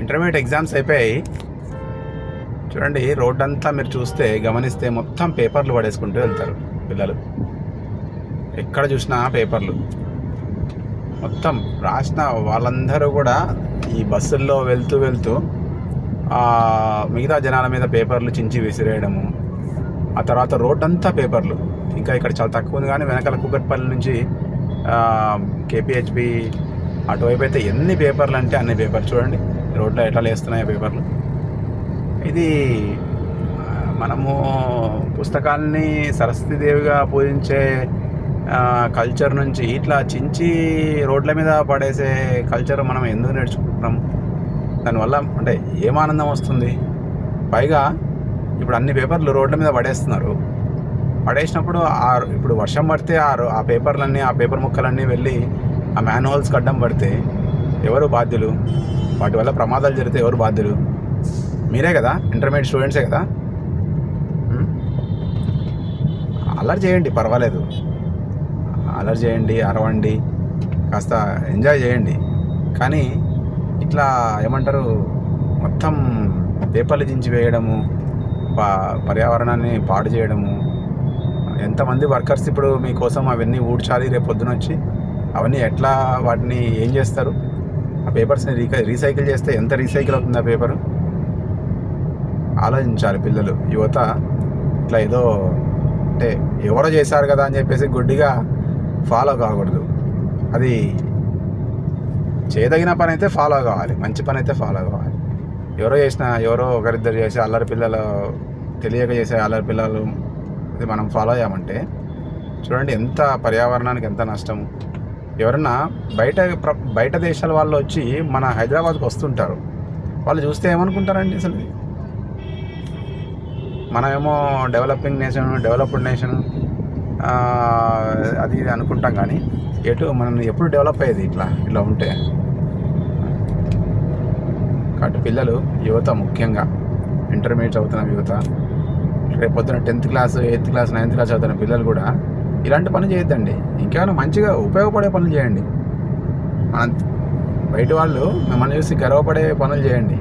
Intermediate exams అయిపోయాయి. చూడండి, road అంతా మీరు చూస్తే గమనిస్తే మొత్తం పేపర్లు పడేసుకుంటూ వెళ్తారు పిల్లలు. ఎక్కడ చూసినా పేపర్లు. మొత్తం రాసిన వాళ్ళందరూ కూడా ఈ బస్సుల్లో వెళ్తూ మిగతా జనాల మీద పేపర్లు చించి విసిరేయడము. ఆ తర్వాత రోడ్ అంతా పేపర్లు. ఇంకా ఇక్కడ చాలా తక్కువ ఉంది, కానీ వెనకాల కూకట్పల్లి నుంచి కేపీహెచ్బి అటువైపు అయితే ఎన్ని పేపర్లు అంటే అన్ని పేపర్లు. చూడండి రోడ్లో ఎట్లా లేస్తున్నాయి పేపర్లు. ఇది మనము పుస్తకాలని సరస్వతీదేవిగా పూజించే కల్చర్ నుంచి ఇట్లా చించి రోడ్ల మీద పడేసే కల్చర్ మనం ఎందుకు నేర్చుకుంటున్నాం? దానివల్ల అంటే ఏం ఆనందం వస్తుంది? పైగా ఇప్పుడు అన్ని పేపర్లు రోడ్ల మీద పడేస్తున్నారు. పడేసినప్పుడు ఇప్పుడు వర్షం పడితే ఆ పేపర్లన్నీ, ఆ పేపర్ ముక్కలన్నీ వెళ్ళి ఆ మ్యాన్ హోల్స్కి అడ్డం పడితే ఎవరు బాధ్యులు? వాటి వల్ల ప్రమాదాలు జరిగితే ఎవరు బాధ్యులు? మీరే కదా, ఇంటర్మీడియట్ స్టూడెంట్సే కదా. అల్లరి చేయండి, పర్వాలేదు, అల్లరి చేయండి, అరవండి, కాస్త ఎంజాయ్ చేయండి. కానీ ఇట్లా ఏమంటారు, మొత్తం పేపర్లు దించి వేయడము, పర్యావరణాన్ని పాడు చేయడము. ఎంతమంది వర్కర్స్ ఇప్పుడు మీకోసం అవన్నీ ఊడ్చాలి రేపు పొద్దున వచ్చి, అవన్నీ ఎట్లా వాటిని ఏం చేస్తారు? ఆ పేపర్స్ని రీసైకిల్ చేస్తే ఎంత రీసైకిల్ అవుతుంది ఆ పేపరు? ఆలోచించాలి పిల్లలు, యువత. ఇట్లా ఏదో అంటే ఎవరో చేశారు కదా అని చెప్పేసి గుడ్డిగా ఫాలో కాకూడదు. అది చేయదగిన పని అయితే ఫాలో కావాలి, మంచి పని అయితే ఫాలో కావాలి. ఎవరో ఒకరిద్దరు చేసే అల్లరి పిల్లలు, తెలియక చేసే అల్లరి పిల్లలు ఇది మనం ఫాలో అయ్యామంటే చూడండి ఎంత పర్యావరణానికి ఎంత నష్టము. ఎవరన్నా బయట దేశాల వాళ్ళు వచ్చి మన హైదరాబాద్కి వస్తుంటారు. వాళ్ళు చూస్తే ఏమనుకుంటారండి? అసలు మనమేమో డెవలప్డ్ నేషన్ అది ఇది అనుకుంటాం, కానీ మనం ఎప్పుడు డెవలప్ అయ్యేది ఇట్లా ఉంటే? కాబట్టి పిల్లలు, యువత, ముఖ్యంగా ఇంటర్మీడియట్ చదువుతున్న యువత, రేపు పొద్దున 10th class 8th class 9th class చదువుతున్న పిల్లలు కూడా ఇలాంటి పని చేయొద్దండి. ఇంకేమైనా మంచిగా ఉపయోగపడే పనులు చేయండి. బయట వాళ్ళు మిమ్మల్ని చూసి గర్వపడే పనులు చేయండి.